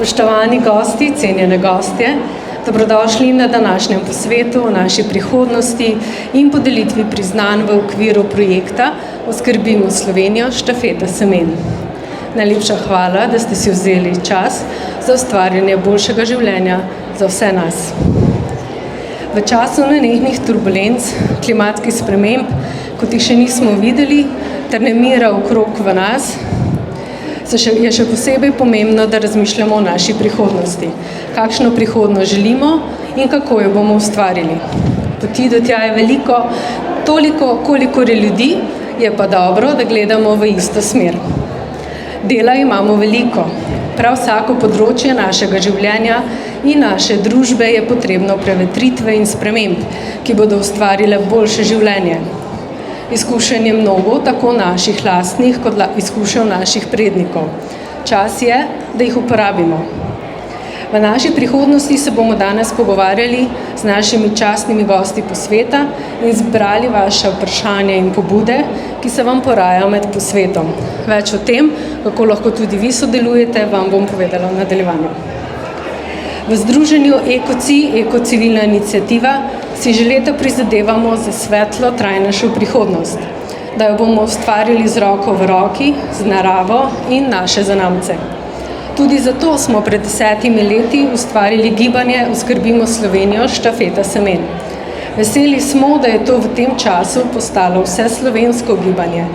Spoštovani gosti, cenjene gostje, dobrodošli na današnjem posvetu o naši prihodnosti in podelitvi priznanj v okviru projekta Oskrbimo Slovenijo štafeta semen. Najlepša hvala, da ste si vzeli čas za ustvarjanje boljšega življenja za vse nas. V času nenehnih turbulenc, klimatskih sprememb, kot jih še nismo videli, ter nemira okrog v nas, je še posebej pomembno, da razmišljamo o naši prihodnosti. Kakšno prihodnost želimo in kako jo bomo ustvarili. Poti do tja je veliko, toliko, kolikor je ljudi, je pa dobro, da gledamo v isto smer. Dela imamo veliko. Prav vsako področje našega življenja in naše družbe je potrebno prevetritve in sprememb, ki bodo ustvarile boljše življenje. Izkušenj je mnogo, tako naših lastnih, kot izkušenj naših prednikov. Čas je, da jih uporabimo. V naši prihodnosti se bomo danes pogovarjali z našimi častnimi gosti posveta in zbrali vaše vprašanja in pobude, ki se vam porajajo med posvetom. Več o tem, kako lahko tudi vi sodelujete, vam bom povedala v nadaljevanju. V združenju Eko-civilna iniciativa si že leta prizadevamo za svetlo, trajnejšo prihodnost, da jo bomo ustvarili z roko v roki, z naravo in naše zanamce. Tudi zato smo pred 10 leti ustvarili gibanje Oskrbimo Slovenijo štafeta semen. Veseli smo, da je to v tem času postalo vseslovensko gibanje,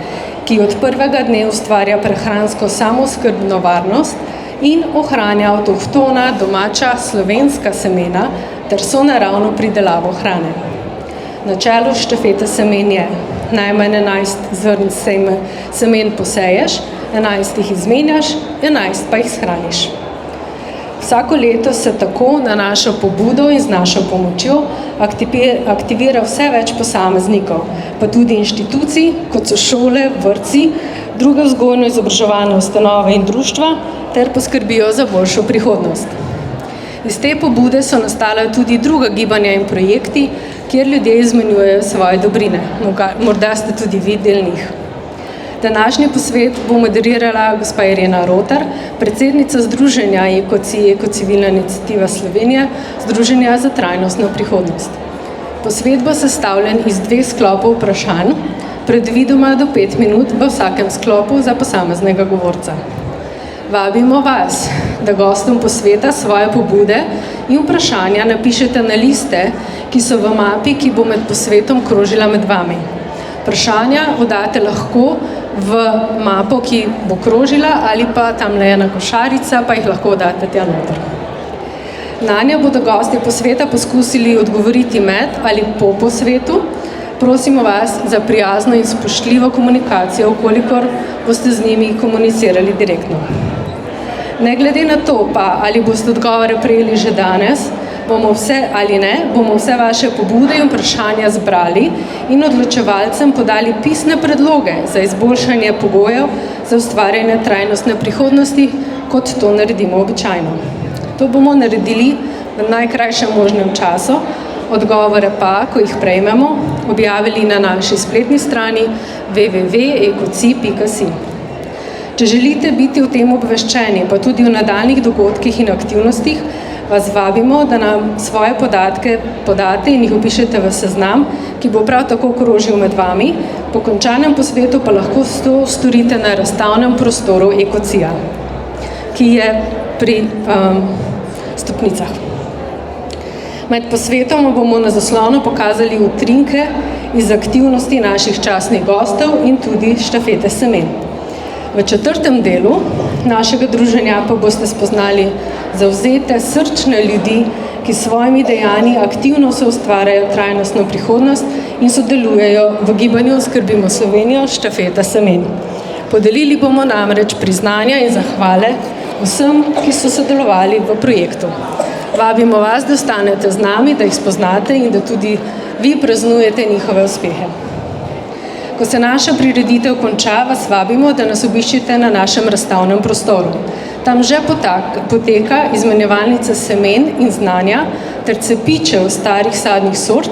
ki od prvega dne ustvarja prehransko samooskrbno varnost in ohranja avtohtona, domača, slovenska semena ter sonaravno pridelavo hrane. Načelo štafeta semen je: najmanj 11 zrn semen poseješ, 11 jih izmenjaš, 11 pa jih shraniš. Vsako leto se tako na našo pobudo in z našo pomočjo aktivira vse več posameznikov, pa tudi inštitucij, kot so šole, vrtci, druge vzgojno-izobraževalne ustanove in društva, ter poskrbijo za boljšo prihodnost. Iz te pobude so nastale tudi druga gibanja in projekti, kjer ljudje izmenjujejo svoje dobrine. Morda ste tudi vi del njih. Današnji posvet bo moderirala gospa Irena Rotar, predsednica združenja Eko-civilna iniciativa Slovenije, Združenja za trajnostno prihodnost. Posvet bo sestavljen iz 2 sklopov vprašanj, predvidoma do 5 minut v vsakem sklopu za posameznega govorca. Vabimo vas, da gostom posveta svoje pobude in vprašanja napišete na liste, ki so v mapi, ki bo med posvetom krožila med vami. Vprašanja oddate lahko v mapo, ki bo krožila, ali pa tamle ena košarica, pa jih lahko oddate tja noter. Nanje bodo gostje posveta poskusili odgovoriti med ali po posvetu. Prosimo vas za prijazno in spoštljivo komunikacijo, kolikor boste z njimi komunicirali direktno. Ne glede na to pa, ali boste odgovore prejeli že danes, bomo vse vaše pobude in vprašanja zbrali in odločevalcem podali pisne predloge za izboljšanje pogojev za ustvarjanje trajnostne prihodnosti, kot to naredimo običajno. To bomo naredili v najkrajšem možnem času, odgovore pa, ko jih prejmemo, objavili na naši spletni strani www.ekoci.si. Če želite biti o tem obveščeni, pa tudi o nadaljnjih dogodkih in aktivnostih, vas vabimo, da nam svoje podatke podate in jih vpišete v seznam, ki bo prav tako krožil med vami. Po končanem posvetu pa lahko to storite na razstavnem prostoru Ekocija, ki je pri stopnicah. Med posvetom bomo na zaslonu pokazali utrinke iz aktivnosti naših častnih gostov in tudi štafete semen. V 4. delu našega druženja pa boste spoznali zavzete, srčne ljudi, ki s svojimi dejanji aktivno soustvarjajo trajnostno prihodnost in sodelujejo v gibanju Oskrbimo Slovenijo štafeta semen. Podelili bomo namreč priznanja in zahvale vsem, ki so sodelovali v projektu. Vabimo vas, da ostanete z nami, da jih spoznate in da tudi vi praznujete njihove uspehe. Ko se naša prireditev konča, vas vabimo, da nas obiščete na našem razstavnem prostoru. Tam že poteka izmenjevalnica semen in znanja ter cepičev starih sadnih sort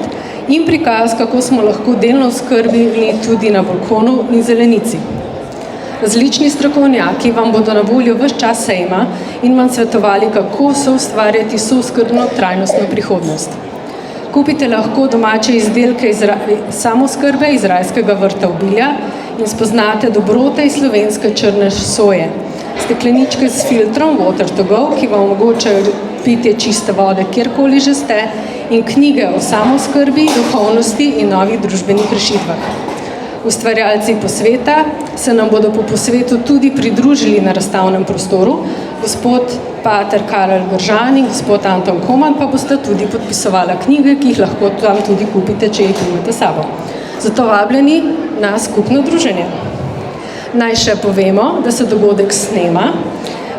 in prikaz, kako smo lahko delno oskrbljeni tudi na balkonu in zelenici. Različni strokovnjaki vam bodo na voljo ves čas sejma in vam svetovali, kako soustvarjati soskrbno trajnostno prihodnost. Kupite lahko domače izdelke samooskrbe iz rajskega vrta obilja in spoznate dobrote iz slovenske črne soje. Stekleničke s filtrom Water to go, ki vam omogočajo pitje čiste vode, kjerkoli že ste, in knjige o samooskrbi, duhovnosti in novih družbenih rešitvah. Ustvarjalci posveta se nam bodo po posvetu tudi pridružili na razstavnem prostoru. Gospod pater Karel Gržan in gospod Anton Koman pa bosta tudi podpisovala knjige, ki jih lahko tam tudi kupite, če jih imate sabo. Zato vabljeni na skupno druženje. Naj še povemo, da se dogodek snema.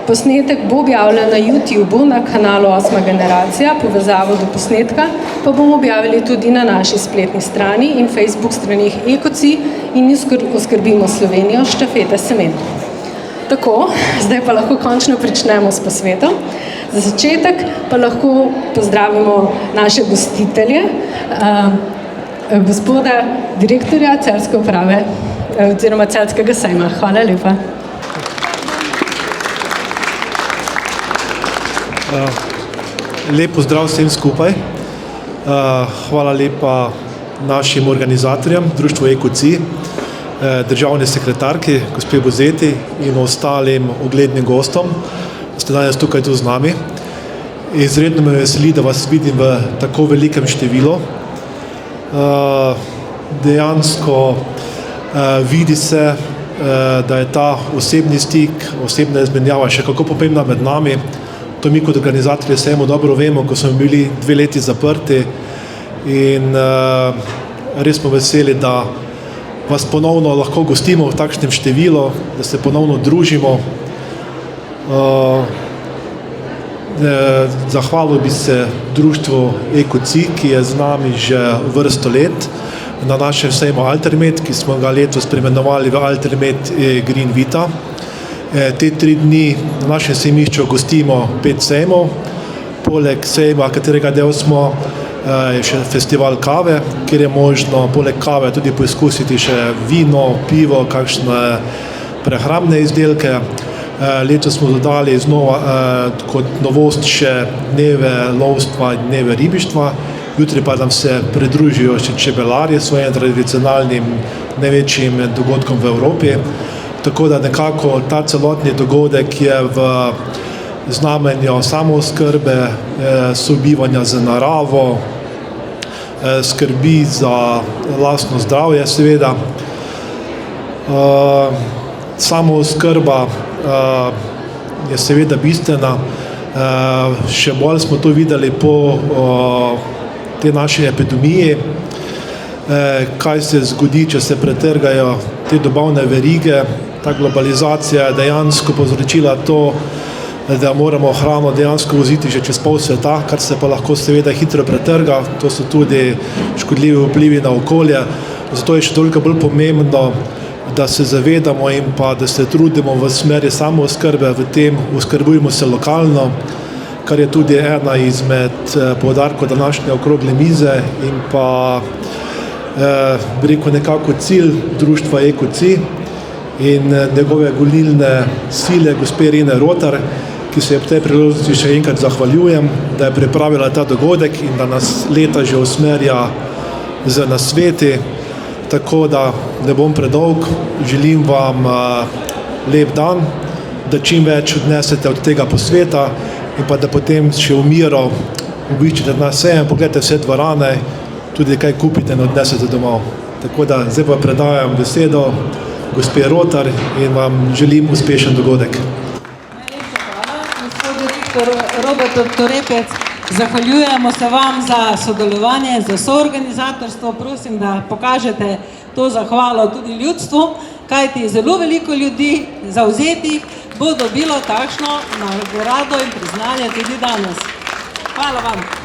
Posnetek bo objavljen na YouTubeu na kanalu 8. generacija, povezavo do posnetka pa bomo objavili tudi na naši spletni strani in Facebook stranih Ekoci in Oskrbimo Slovenijo štafete semen. Tako, zdaj pa lahko končno pričnemo s posvetom. Za začetek pa lahko pozdravimo naše gostitelje, gospoda direktorja Celjske uprave oziroma Celjskega sejma. Hvala lepa. Lep pozdrav vsem skupaj. Hvala lepa našim organizatorjem, društvu Ekoci, državni sekretarki, gospe Bozeti in ostalim uglednim gostom, da ste danes tukaj tu z nami. Izredno me veseli, da vas vidim v tako velikem številu. Dejansko vidi se, da je ta osebni stik, osebna izmenjava še kako pomembna med nami. To mi kot organizatorji sejma dobro vemo, ko smo bili 2 leti zaprti in res smo veseli, da vas ponovno lahko gostimo v takšnem številu, da se ponovno družimo. Zahvalil bi se društvu Ekoci, ki je z nami že vrsto let na našem sejmu Altermed, ki smo ga letos preimenovali v Altermed Green Vita. Te 3 dni na našem sejmišču gostimo 5 sejmov. Poleg sejma, katerega del smo, je še festival kave, kjer je možno poleg kave tudi poizkusiti še vino, pivo, kakšne prehrambne izdelke. Letos smo dodali znova kot novost še dneve lovstva in dneve ribištva. Jutri pa nam se pridružijo še čebelarji s svojim tradicionalnim največjim dogodkom v Evropi. Tako da nekako ta celotni dogodek je v znamenju samooskrbe, sobivanja z naravo, skrbi za lastno zdravje seveda. Samooskrba je seveda bistvena. Še bolj smo to videli po tej naši epidemiji, kaj se zgodi, če se pretrgajo te dobavne verige. Ta globalizacija je dejansko povzročila to, da moramo hrano dejansko voziti že čez pol sveta, kar se pa lahko seveda hitro pretrga. To so tudi škodljivi vplivi na okolje. Zato je še toliko bolj pomembno, da se zavedamo in pa da se trudimo v smeri samooskrbe, v tem oskrbujmo se lokalno, kar je tudi ena izmed poudarkov današnje okrogle mize in pa bi rekel nekako cilj društva Ekoci in njegove gonilne sile gospe Irene Rotar, ki se ob tej priložnosti še enkrat zahvaljujem, da je pripravila ta dogodek in da nas leta že usmerja z nasveti. Tako da ne bom predolg, želim vam lep dan, da čim več odnesete od tega posveta in pa da potem še v miru obiščete nas sejem, pogledajte vse dvorane, tudi kaj kupite in odnesete domov. Tako da zdaj pa predajam besedo gospe Rotar in vam želim uspešen dogodek. Najlepša hvala, gospod direktor Robert Torepec. Zahvaljujemo se vam za sodelovanje, za soorganizatorstvo. Prosim, da pokažete to zahvalo tudi ljudstvu, kajti zelo veliko ljudi zavzetih bo dobilo takšno nagrado in priznanje tudi danes. Hvala vam.